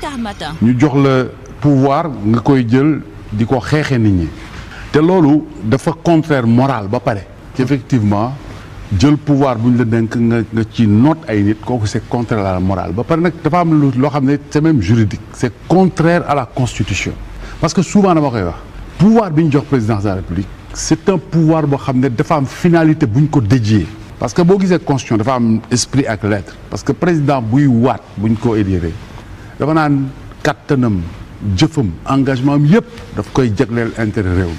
Dakar Matin. ñu jox la pouvoir nga koy jël di ko xeexe nit ñi te loolu dafa contraire moral ba pare. effectivement jël pouvoir bu ñu la dénk nga ci noot ay nit kooku c'est contraire à la morale ba pare nag dafa am loo xam ne c'est même juridique c'est contraire à la constitution parce que souvent dama koy wax pouvoir bi ñu jox présidence de la République c'est un pouvoir boo xam ne dafa am finalité bu ñu ko dédié parce que boo gisee constitution dafa am esprit ak lettre parce que président buy waat bu ñu ko élire dafa naan kattanam jëfam engagement am yëpp daf koy jagleel intérêt réew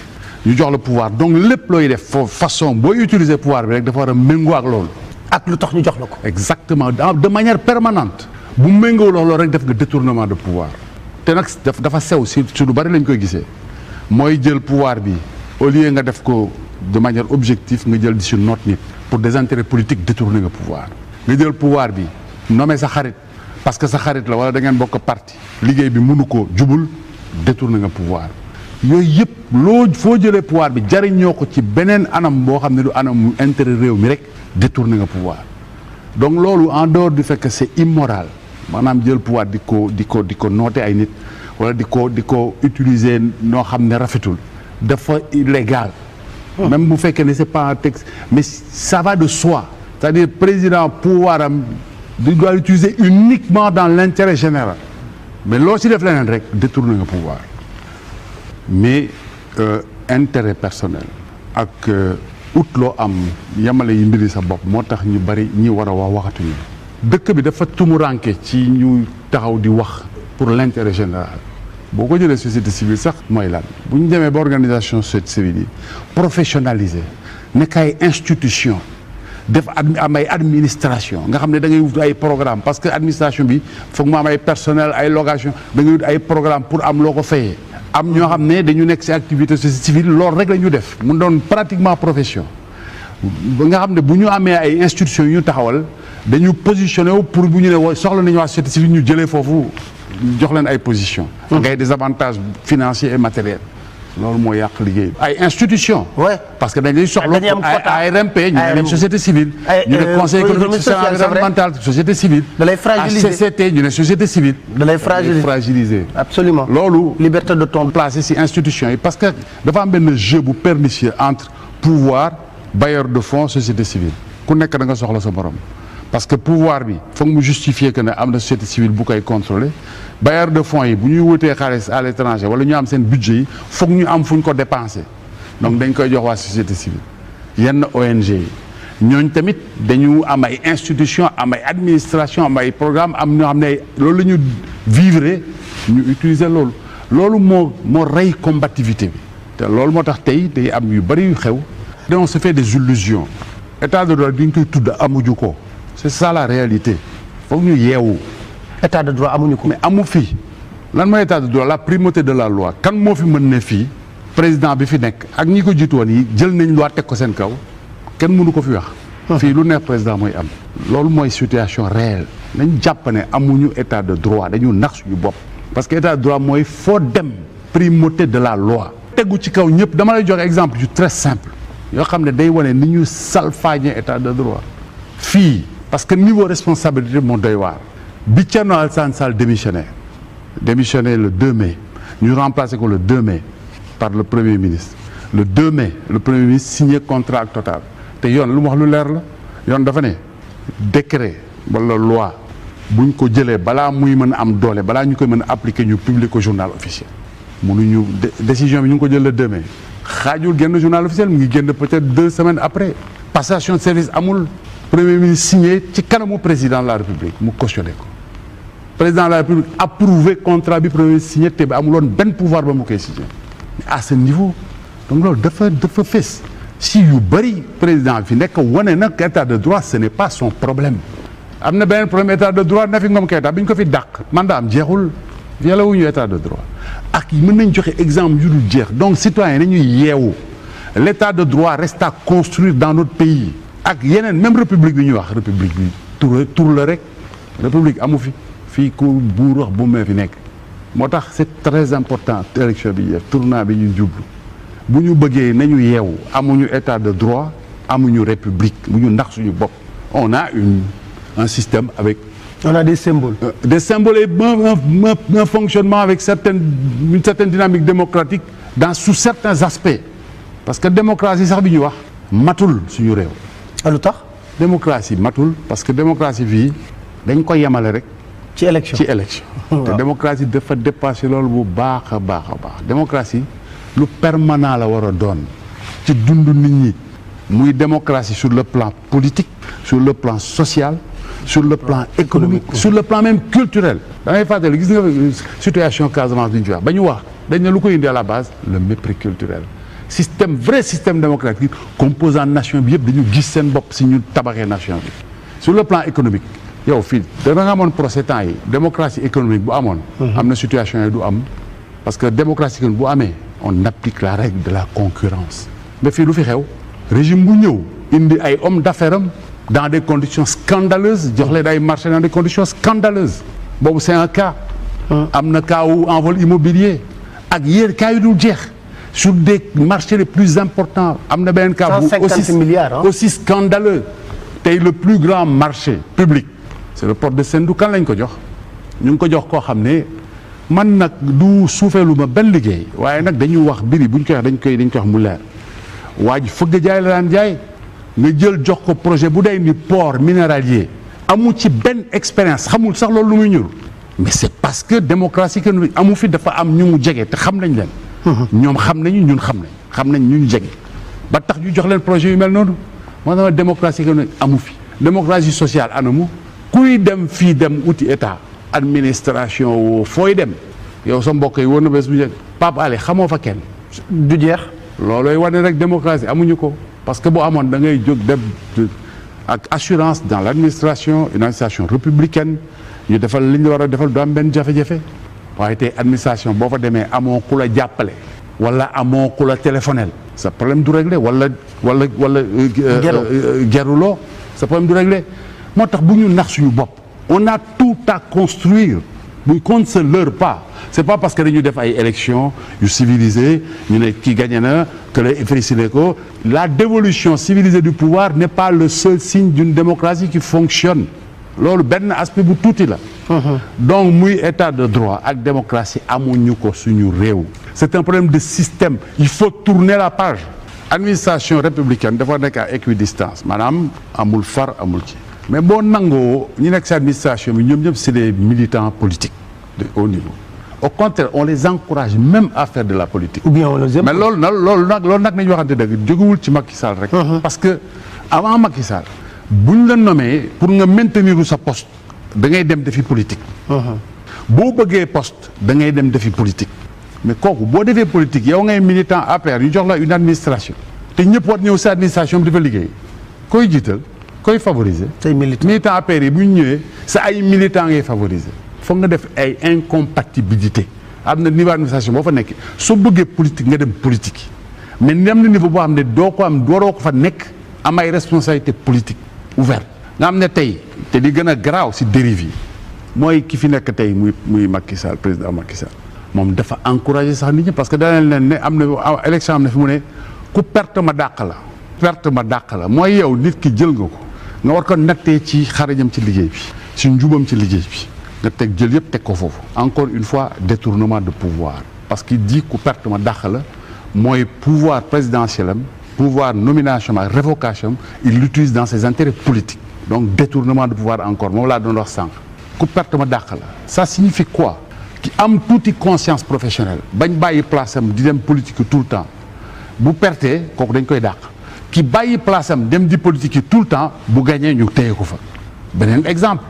ñu jox la pouvoir donc lépp looy def foofu façon booy utiliser pouvoir bi rek dafa war a méngoo ak loolu. ak lu tax ñu jox la ko. exactement de manière permanente bu méngoo loolu rek def nga détournement de pouvoir te nag dafa sew si lu bari lañ koy gisee mooy jël pouvoir bi au lieu nga def ko de manière objective nga jël di si noot nit pour des intérêts politiques détourner nga pouvoir nga jël pouvoir bi nommer sa xarit parce que sa xarit la wala da ngeen bokk parti liggéey bi mënu ko jubul détourner nga pouvoir. yooyu yëpp loo foo jëlee pouvoir bi jariñoo ko ci beneen anam boo xam ne du anam intérêt réew mi rek détourner nga pouvoir donc loolu en dehors du fait que c'est immoral maanaam jël pouvoir di ko noote ay nit wala di ko utiliser noo xam ne rafetul dafa illégal même bu fekkee ne c'est pas un texte mais ça va de soi c'est-à-dire président pouvoir am di doit l'utiliser uniquement dans l'intérêt général mais loo ci def leneen rek détourner nga pouvoir mais intérêt personnel ak ut loo am yamale yi mbiri sa bopp moo tax ñu bari ñi war a waxatuñu dëkk bi dafa tumuranke ci ñu taxaw di wax pour l'intérêt général boo ko jëlee société civile sax mooy lan bu ñu demee ba organisation société civile yi professionnalisé nekk ay institution def am ay administration nga xam ne da ngay wut ay programme parce que administration bi foog mu am ay personnel ay location da ngay wut ay programme pour am loo ko fayee am ñoo xam ne dañu nekk ci activité société civile loolu rek la ñu def mu doon pratiquement profession nga xam ne bu ñu amee ay institutions yu ñu taxawal dañu positionné wu pour bu ñu ne soxla nañu waa société civile ñu jëlee foofu jox leen ay positions. ngay des avantages financiers et matériels. loolu moo yàq liggéey ay institutions. ouais parce que dañuy soxla ARMP ñu ne société civile. ñu ne conseil économique social environnemental société civile. da lay fragiliser HCCT ñu ne société civile. da lay fragiliser absolument loolu. liberté de ton placé ci institutions yi parce que dafa am benn jeu bu pernicieux entre pouvoir bailleur de fonds société civile ku nekk da nga soxla sa borom. parce que pouvoir bi foog mu justifier que ne am na société civile bu koy contrôler bailleur de fonds yi bu ñuy wutee xaalis à l'étranger wala ñu am seen budget yi foog ñu am fu ñu ko dépenser donc dañ koy jox waa société civile yenn ONG yi ñooñ tamit dañu am ay institutions am ay administration am ay programme am ñoo xam ne loolu la ñu vivre ñu utiliser loolu moo rey combativité bi te loolu moo tax tey day am yu bari yu xew on se fait des illusions état de droit bi ñu koy tudd amuñu ko c'est ça la réalité foog ñu yeewu. état de droit amuñu ko. mais amu fi lan mooy état de droit la primauté de la loi kan moo fi mën ne fii président bi fi nekk ak ñi ko jiitu woon yi jël nañ loi teg ko seen kaw kenn mënu ko fi wax. fii lu neex président mooy am. loolu mooy situation réelle nañ jàpp ne amuñu état de droit dañu nax suñu bopp. parce que état de droit mooy foo dem primauté de la loi. tegu ci kaw ñëpp dama lay jox exemple yu très simple yoo xam ne day wane ni ñu salfaañe état de droit fii. parce que niveau responsabilité moo doy waar bi Thierno Alassane Sall démissionné le 2 mai ñu remplacé ko le 2 mai par le premier ministre le 2 mai le premier ministre signé contrat ak Total te yoon lu mu wax lu leer la yoon dafa ne décret wala loi buñ ko jëlee balaa muy mën a am doole balaa ñu koy mën a appliquer ñu publier ko journal officiel mënuñu décision bi ñu ngi ko jël le 2 mai xaajul génn journal officiel mu ngi génn peut-être 2 semaines après passation de service amul premier ministre signé ci kanamu président de la république mu cautionné ko président de la république approuvé contrat bi premier ministre signé te bi amuloon benn pouvoir ba mu koy signé à ce niveau donc loolu dafa fës si yu bëri président fi nekk wane nag état de droit ce n'est pas son problème am na beneen problème état de droit Nafi Ngom Keïta bi ñu ko fi dàq mandat am jeexul violé wuñu état de droit ak mën nañ joxe exemple yu dul jeex donc citoyen nañuy yeewu l'état de droit reste à construire dans notre pays ak yeneen même république bi ñuy wax république bi tur la rek république amu fi fii ku buur wax bu mee fi nekk moo tax c'est très important élection bi def tournant bi ñu jublu bu ñu bëggee nañu yeewu amuñu état de droit amuñu république bu ñu ndax suñu bopp on a un système avec On a des symboles. Des symboles et un fonctionnement avec une certaine dynamique démocratique sous certains aspects. Parce que démocratie sax bi ñu wax matul suñu réew. lu tax. démocratie matul parce que démocratie fii dañ ko yemale rek. ci élection te démocratie dafa dépassé loolu bu baax a baax. démocratie lu permanent la war a doon ci dundu nit ñi muy démocratie sur le plan politique sur le plan social sur le plan économique sur le plan même culturel. da ngay fàttali gis nga situation Casamance bi ñu fi wax ba ñu wax dañ ne lu ko indi à la base le mépris culturel. vrai système démocratique composant nation bi yëpp dañu gis seen bopp si ñu tabaxee nation bi. sur le plan économique yow fii da nga amoon procès temps yi démocratie économique bu amoon. am na situation yi du am parce que démocratie économique bu amee on applique la règle de la concurrence. mais fii lu fi xew régime bu ñëw indi ay hommes d'affaires am dans des conditions scandaleuses jox leen ay marché dans des conditions scandaleuses boobu c'est un cas. am na cas wu envol immobilier ak yéen cas yu dul jeex. sur des marchés les plus importants am na benn cas bu aussi scandaleux tey le plus grand marché public c'est le port de Sendou kan lañ ko jox ñu ngi ko jox koo xam ne man nag du suufeelu ma benn liggéey waaye nag dañuy wax biri buñ koy wax dañ koy wax mu leer waa ji fëgg jaay la daan jaay nga jël jox ko projet bu day ni port minéralier amu ci benn expérience xamul sax loolu lu muy ñur mais c'est parce que démocratie que amu fi dafa am ñu mu jege te xam nañ leen ñoom xam nañu ñun xam nañ ñu jege ba tax ñu jox leen projet yu mel noonu moo tax démocratie que amu fi démocratie sociale anamu kuy dem fii dem uti état administration woo fooy dem yow sa mbokk yi woon na bés bu njëkk Pape Alé xamoo fa kenn du jeex loolooy wane rek démocratie amuñu ko parce que boo amoon da ngay jóg dem ak assurance dans l'administration une administration républicaine ñu defal li ñu war a defal du am benn jafe-jafe waaye tey administration boo fa demee amoo ku la jàppale wala amoo ku la téléphonel sa problème du réglé wala geruloo sa problème du réglé moo tax bu ñu nax suñu bopp on a tout à construire bu qu'on ne se leurre pas c'est pas parce que dañu def ay élections yu civilisées ñu ne kii gagné na que la félicité ko la dévolution civilisée du pouvoir n'est pas le seul signe d'une démocratie qui fonctionne loolu benn aspect bu tuuti la donc muy état de droit ak démocratie amuñu ko suñu réew c'est un problème de système il faut tourner la page administration républicaine dafa nekk à équidistance maanaam amul far amul ci mais boo nangoo ñu nekk si administration bi ñoom ñëpp c'est des militants politiques de haut niveau au contraire on les encourage même à faire de la politique ou bien on les aime mais loolu nag nañu waxante dëgg jógewul ci Macky Sall rek parce que avant Macky Sall buñ la nommé pour nga maintenir sa poste da ngay dem defi politique boo bëggee poste da ngay dem defi politique mais kooku boo defee politique yow ngay militant APR ñu jox la une administration te ñëpp war ñëw sa administration bi dafa liggéey koy jiital koy favoriser militant APR yi bu ñu ñëwee sa ay militant ngay favoriser foog nga def ay incompatibilité am na niveau administration boo fa nekk soo bëggee politique nga dem politique mais ni am na niveau boo xam ne doo ko fa nekk am ay responsabilité politique ouverte nga xam ne tey te li gën a garaaw si dérive yi mooy ki fi nekk tey muy Macky Sall président Macky Sall moom dafa encouragé sax nit ñi parce que dana leen ne am na élection am na fi mu ne ku perte ma dàq la mooy yow nit ki jël nga ko nga war ko nattee ci xarañam ci liggéey bi ci njubam ci liggéey bi nga teg jël yëpp teg ko foofu encore une fois détournement de pouvoir parce qu'il dit ku perte ma dàq la mooy pouvoir présidentiel am pouvoir nomination ak révocation il l'utilise dans ses intérêts politiques donc détournement de pouvoir encore moom laa doon wax sànq ku perte ma dàq la ça signifie quoi ki am tuuti conscience professionnelle bañ bàyyi place am di dem politique tout le temps bu pertee kooku dañ koy dàq ki bàyyi place am dem di politique tout le temps bu gagné ñu téye ko fa beneen exemple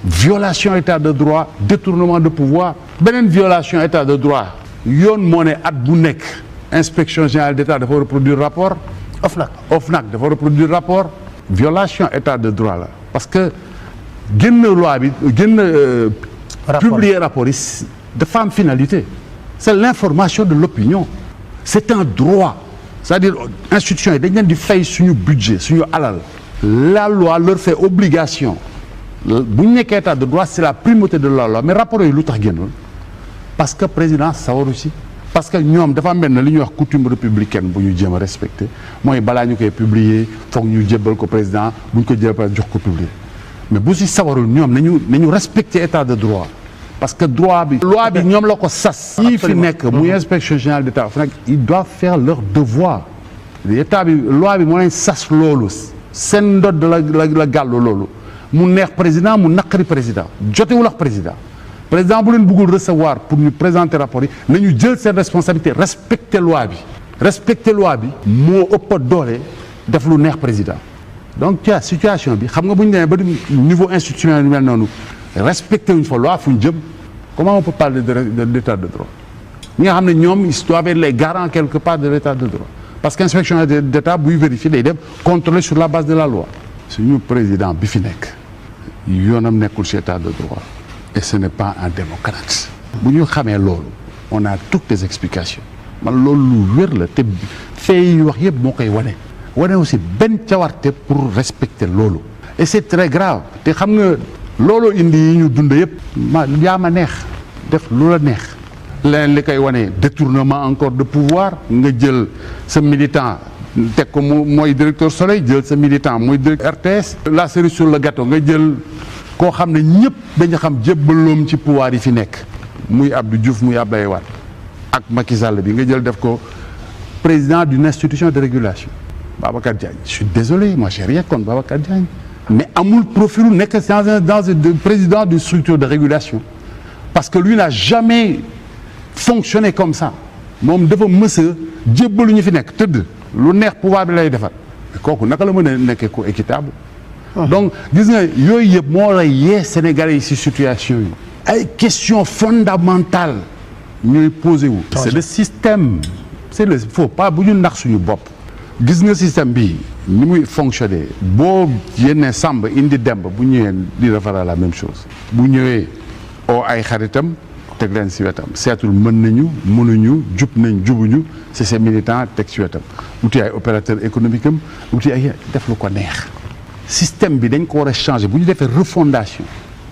violation état de droit détournement de pouvoir beneen violation état de droit yoon moo ne at bu nekk inspection générale d'État dafa war a produire rapport OFNAC dafa war a produire rapport violation état de droit la parce que génn loi bi publier rapport yi dafa am finalité c'est l'information de l'opinion c'est un droit c'est-à-dire institutions yi dañ leen di fay suñu budget suñu alal la loi leur fait obligation bu ñu nekkee état de droit c'est la primauté de la loi mais rapport yi lu tax génnoon parce que président sawaru si parce que ñoom dafa mel na li ñuy wax coutume républicaine bu ñu jéem a respecté mooy balaa ñu koy publier foog ñu jébbal ko président bu ñu ko jébbal jox ko publier mais bu si sawarul ñoom nañu respecter état de droit parce que droit bi loi bi ñoom la ko sas ñii fi nekk muy inspection générale d'État fu nekk ils doivent faire leur devoir état bi loi bi moo leen sas loolu seen ndodd la gàllu loolu mu neex président mu naqari président jotewul ak président bu leen bëggul recevoir pour ñu présenter rapport yi nañu jël seen responsabilité respecter loi bi moo ëpp doole def lu neex président donc tu as situation bi xam nga bu ñu demee ba niveau institutionnel yu mel noonu respecté wuñ fa loi fu ñu jëm comment on peut parler de l'état de droit ñi nga xam ne ñoom ils doivent être les garants quelque part de l'état de droit parce que inspection d'État buy vérifier day dem contrôler sur la base de la loi suñu président bi fi nekk yoonam nekkul ci état de droit et ce n'est pas un démocrate bu ñu xamee loolu on a toutes les explications man loolu lu wér la te fee yi wax yëpp moo koy wane aussi benn cawarte pour respecter loolu et c'est très grave te xam nga loolu indi yi ñu dund yëpp yaa ma neex def lu la neex leneen li koy wane détournement encore de pouvoir nga jël sa militant teg ko mooy directeur Soleil jël sa militant mooy directeur RTS la cerise sur le gâteau nga jël koo xam ne ñëpp dañu xam jébbaloom ci pouvoir yi fi nekk muy Abdou Diouf muy Abdoulaye Wade ak Macky Sall bi nga jël def ko président d'une institution de régulation Babacar Diagne je suis désolé moi j'ai rien contre Babacar Diagne mais amul profil nekk dans président d'une structure de régulation parce que lui n'a jamais fonctionné comme ça moom dafa mës a jébbalu ñu fi nekk tëdd lu neex pouvoir bi lay defar mais kooku naka la mën a nekkee ko équitable donc gis nga yooyu yëpp moo lay yee Sénégalais yi ci situation yi ay questions fondamentales ñooy posé wu c'est le système faut pas bu ñu nax suñu bopp gis nga système bi ni muy fonctionner boo yénnee Samba indi Demba bu ñëwee di refera la même chose bu ñëwee oo ay xaritam teg leen ci wetam seetul mën nañu mënuñu jub nañ jubuñu c'est ces militants teg ci wetam uti ay opérateur économique am uti ay def lu ko neex système bi dañ ko war a changer bu ñu defee refondation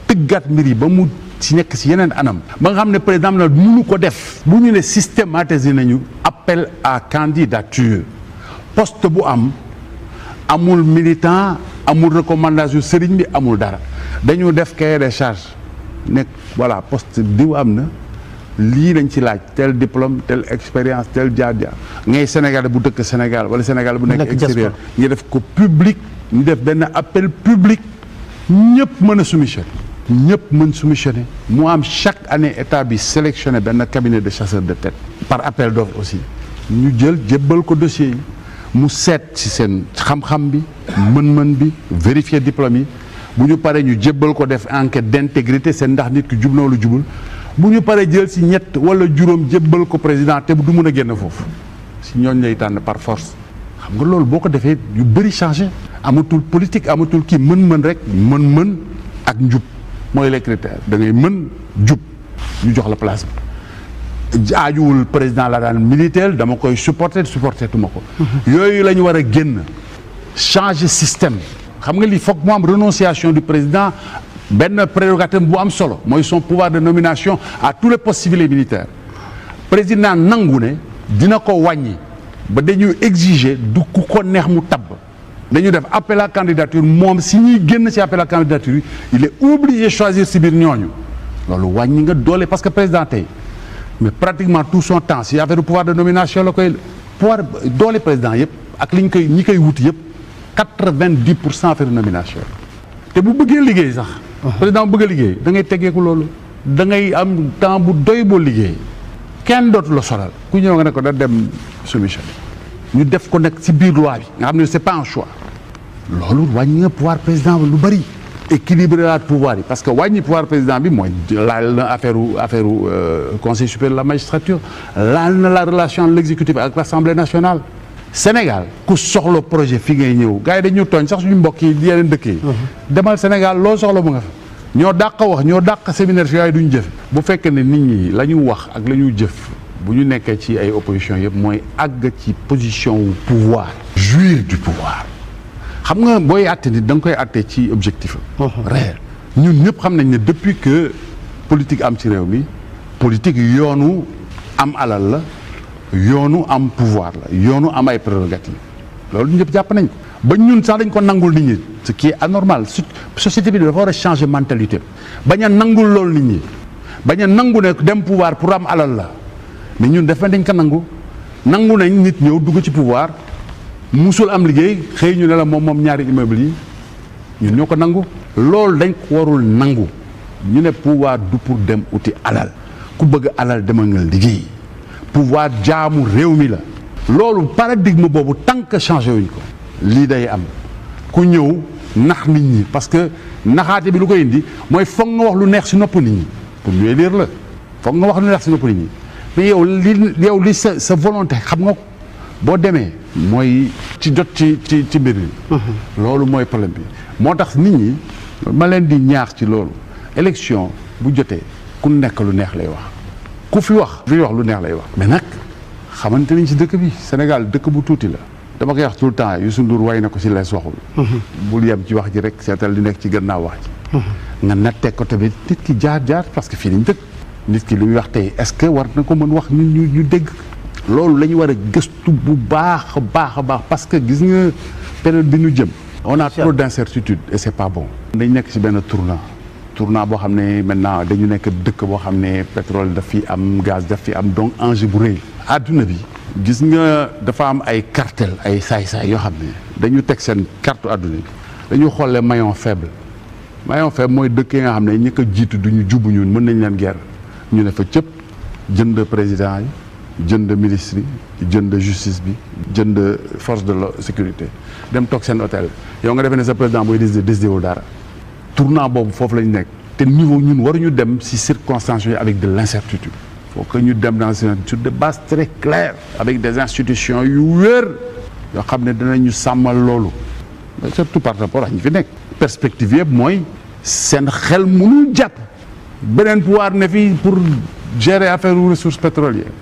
tëggaat mbir yi ba mu ci nekk ci yeneen anam ba nga xam ne président na mënu ko def bu ñu ne systématiser nañu appel à candidature poste bu amul militant amul recommandation sëriñ bi amul dara dañu def cahier des charges nekk voilà poste diw am na lii lañ ci laaj tel diplôme tel expérience tel jaar-jaar ngay Sénégal bu dëkk Sénégal wala Sénégal bu nekk extérieur ñu def ko public ñu def benn appel public ñëpp mën a soumissionner mu am chaque année état bi sélectionné benn cabinet de chasseurs de tête par appel d'offre aussi ñu jël jébbal ko dossier yi mu seet ci seen xam-xam bi mën-mën bi vérifier diplôme yi bu ñu paree ñu jébbal ko def enquête d'intégrité seen ndax nit ki jub na wala jubul bu ñu paree jël ci ñett wala juróom jébbal ko président te du mën a génn foofu si ñooñ lay tànn par force xam nga loolu boo ko defee yu bëri changé amatul politique amatul kii mën-mën rek mën-mën ak njub mooy les critères da ngay mën jub ñu jox la place bi aajuwul président la daan militaire dama koy supporter tuma ko yooyu la ñu war a génn changer système xam nga lii foog mu am renonciation du président benn prérogative bu am solo mooy son pouvoir de nomination à tous les postes civils et militaires président nangu ne dina ko wàññi ba dañuy exiger du ku ko neex mu tabb dañu def appel à candidature moom si ñuy génn ci appel à candidature yi il est obligé choisir si biir ñooñu loolu wàññi nga doole parce que président tey mais pratiquement tout son temps si affaire du pouvoir de nomination la koy pouvoir doole président yëpp ak li ñu koy ñi koy wuti yëpp 90% affaire nomination te bu bëggee liggéey sax président bu bëgg a liggéey da ngay teggeeku loolu da ngay am temps bu doy boo liggéey kenn dootu la solal ku ñëw nga ne ko da dem soumission ñu def ko nekk ci biir loi bi nga xam ne c'est pas un choix loolu wàññi nga pouvoir président lu bari équilibrer la pouvoir yi parce que wàññi pouvoir président bi mooy laal na affaire conseil supérieur de la magistrature laal na la relation de l'exécutif avec l'Assemblée nationale Sénégal ku soxla projet fi ngay ñëw gars yi dañu tooñ sax suñu mbokk yi yeneen dëkk yi demal Sénégal loo soxla mu nga fa ñoo dàq wax ñoo dàq séminaire fi waaye duñ jëf bu fekkee ne nit ñi la ñu wax ak la ñu jëf bu ñu nekkee ci ay opposition yëpp mooy àgg ci position wu pouvoir jouir du pouvoir xam nga booy àtte nit da nga koy àtte ci objectif réel ñun ñëpp xam nañ ne depuis que politique am ci réew mi politique yoonu am alal la yoonu am pouvoir la yoonu am ay prérogatives loolu ñëpp jàpp nañ ko ba ñun sax dañ ko nangul nit ñi ce qui est anormal société bi dafa war a changer mentalité bañ a nangul loolu nit ñi bañ a nangu ne dem pouvoir pour am alal la mais ñun def dañ ko nangu nañ nit ñëw dugg ci pouvoir musul am liggéey xëy ñu ne la moom ñaari immeuble yi ñun ñoo ko nangu loolu dañ ko warul nangu ñu ne pouvoir du pour dem uti alal ku bëgg alal demal nga liggéey pouvoir jaamu réew mi la loolu paradigme boobu tant que changé wuñ ko lii day am ku ñëw nax nit ñi parce que naxaate bi lu koy indi mooy foog nga wax lu neex si nopp nit ñi pour ñu élire la foog nga wax lu neex si nopp nit ñi mais yow li sa volonté xam nga boo demee mooy ci jot ci mbir mi loolu mooy problème bi moo tax nit ñi ma leen di ñaax ci loolu élection bu jotee ku nekk lu neex lay wax ku fi wax lu neex lay wax mais nag xamante nañ ci dëkk bi Sénégal dëkk bu tuuti la dama koy wax tout le temps Youssou Ndour way na ko ci lees waxul bul yem ci wax ji rek seetal li nekk ci gannaaw wax ji nga nattee ko tamit nit ki jaar parce que fii lañ dëkk nit ki lu muy wax tey est-ce que war na ko mën wax ñun ñu dégg loolu la ñu war a gëstu bu baax a baax parce que gis nga période bi ñu jëm on a trop d'incertitude et c'est pas bon dañ nekk ci benn tournant boo xam ne maintenant dañu nekk dëkk boo xam ne pétrole daf fi am gaz daf fi am donc enjeu bu rëy adduna bi gis nga dafa am ay cartel ay saay-saay yoo xam ne dañu teg seen carte adduna bi dañu xoolee maillon faible mooy dëkk yi nga xam ne ñi ko jiitu duñu jubu ñun mën nañ leen guerre ñu ne fa cëpp jënd président yi jënd ministre yi jënd justice bi jënd force de la sécurité dem toog seen hôtel yow nga defee ne sa président booy décidé wul dara tournant boobu foofu lañu nekk te niveau ñun waruñu dem ci circonstances yooyu avec de l'incertitude faut que ñu dem dans sur des bases très claires avec des institutions yu wér yoo xam ne dinañu sàmmal loolu surtout par rapport ak ñi fi nekk perspective yëpp mooy seen xel mënul jàpp beneen pouvoir ne fii pour gérer affaire ressources pétrolières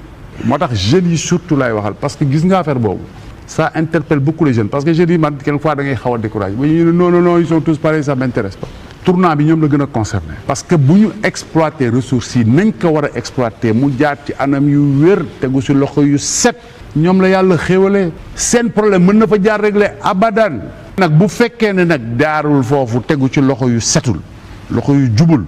moo tax jeunes yi surtout lay waxal parce que gis nga affaire boobu ça interpelle beaucoup les jeunes parce que jeunes yi man quelquefois da ngay xaw a découragé ba ñu ne non ils sont tous pareils ça m'intéresse pas tournant bi ñoom la gën a concerné parce que bu ñu exploiter ressources yi nañ ko war a exploiter mu jaar ci anam yu wér tegu si loxo yu set ñoom la yàlla xéwalee seen problème mën na fa jaar régler abadan nag bu fekkee ne nag jaarul foofu tegu ci loxo yu setul loxo yu jubul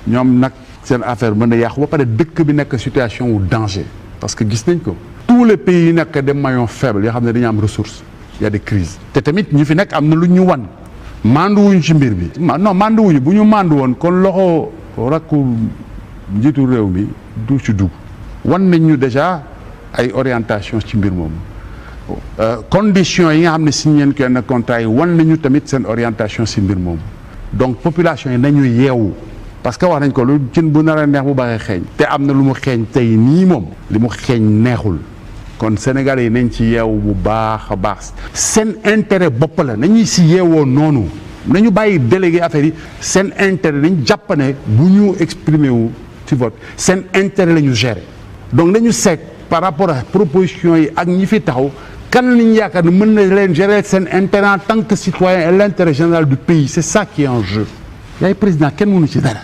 ñoom nag seen affaire mën na yàqu ba pare dëkk bi nekk situation wu danger parce que gis nañ ko tous les pays yi nekk des maillons faibles yoo xam ne dañu am ressources y a des crises te tamit ñi fi nekk am na lu ñu wan manduwuñ ci mbir bi non manduwuñu bu ñu mandu woon kon loxo rakku njiitu réew mi du ci dugg wan nañ ñu déjà ay orientation ci mbir moomu conditions yi nga xam ne signé ngeen kenn contrat yi wan nañu tamit seen orientation ci mbir moomu donc population yi nañu yeewu parce que wax nañ ko lu cin bu nar a neex bu baaxee xeeñ te am na lu mu xeeñ tey nii moom li mu xeeñ neexul kon Sénégalais yi nañ ci yeewu bu baax a baax seen intérêt bopp la nañuy si yeewoo noonu nañu bàyyi délégué affaire yi seen intérêt nañ jàpp ne bu ñu exprimer wu ci vote seen intérêt la ñu gérer donc nañu seet par rapport à propositions yi ak ñi fi taxaw kan lañu yaakaar ne mën na leen gérer seen intérêt en tant que citoyen et l'intérêt général du pays c'est ça qui est en jeu yaay président kenn mënu ci dara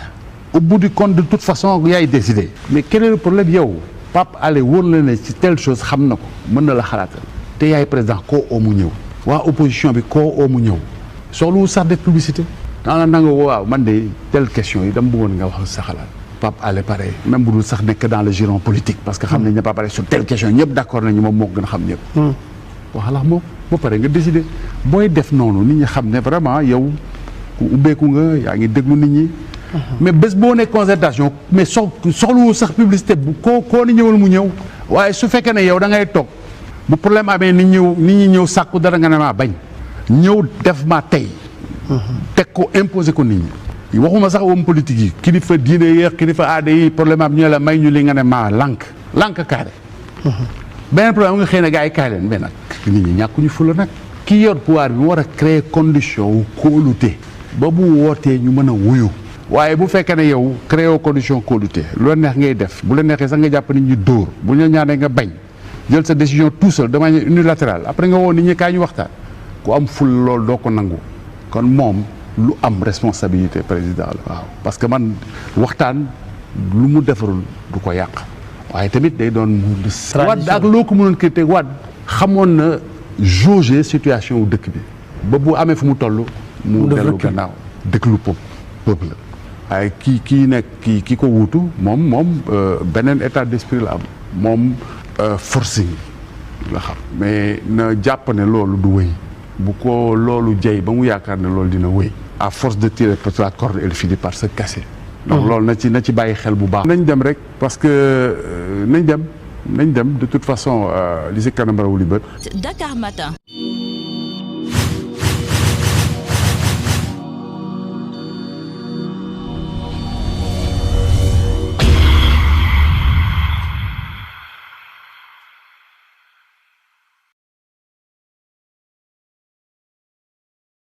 au bout du compte de toute façon yaay décidé mais quel est le problème yow Pape Alé wóor la ne ci telle chose xam na ko mën na la xalaatal te yaay président koo oo mu ñëw waa opposition bi koo oo mu ñëw soxluwul sax def publicité daana nanga waaw man de telle question yi dama bëggoon nga wax sa xalaat Pape Alé pare même bu dul sax nekk dans le giron politique parce que xam nañ ne Pape Alé sur telle question ñëpp d'accord nañu moom moo ko gën a xam ñëpp waxala moom ba pare nga décider booy def noonu nit ñi xam ne vraiment yow ku ubbeeku nga yaa ngi déglu nit ñi mais bés boo ne concertation mais soxluwul sax publicité bu koo ni ñëwal mu ñëw waaye su fekkee ne yow da ngay toog bu problème amee nit ñi ñëw sàkku dara nga ne maa bañ ñëw def ma tey teg ko imposer ko nit ñi waxuma sax homme politique yi kilifa diine yeex kilifa aada yi problème am ñu la may ñu li nga ne maa lànk kaare beneen problème nga xëy na gars yi kaay leen mais nag nit ñi ñàkkuñu fula nag ki yor pouvoir bi mu war a créer condition wu kóolute ba bu wootee ñu mën a wuyu waaye bu fekkee ne yow créé condition kóolute lu la neex ngay def bu la neexee sax nga jàpp nit ñi dóor bu ñu la ñaanee nga bañ jël sa décision tout seul de manière unilatérale après nga woo nit ñi kaay ñu waxtaan ku am ful loolu doo ko nangu kon moom lu am responsabilité président la waaw parce que man waxtaan lu mu defarul du ko yàq waaye tamit day doon Wade ak loo ko mënoon critiquer Wade xamoon na jauger situation wu dëkk bi ba bu amee fu mu toll mu dellu gannaaw déglu peuple la waaye kii nekk ki ko wuutu moom beneen état d'esprit la am moom forcing la xam mais na jàpp ne loolu du wéy bu ko loolu jey ba mu yaakaar ne loolu dina wéy à force de tirer parce que la corde elle finit par se casser donc loolu na ci bàyyi xel bu baax nañ dem rek parce que nañ dem de toute façon li si kanam rawu li bët. Dakar Matin.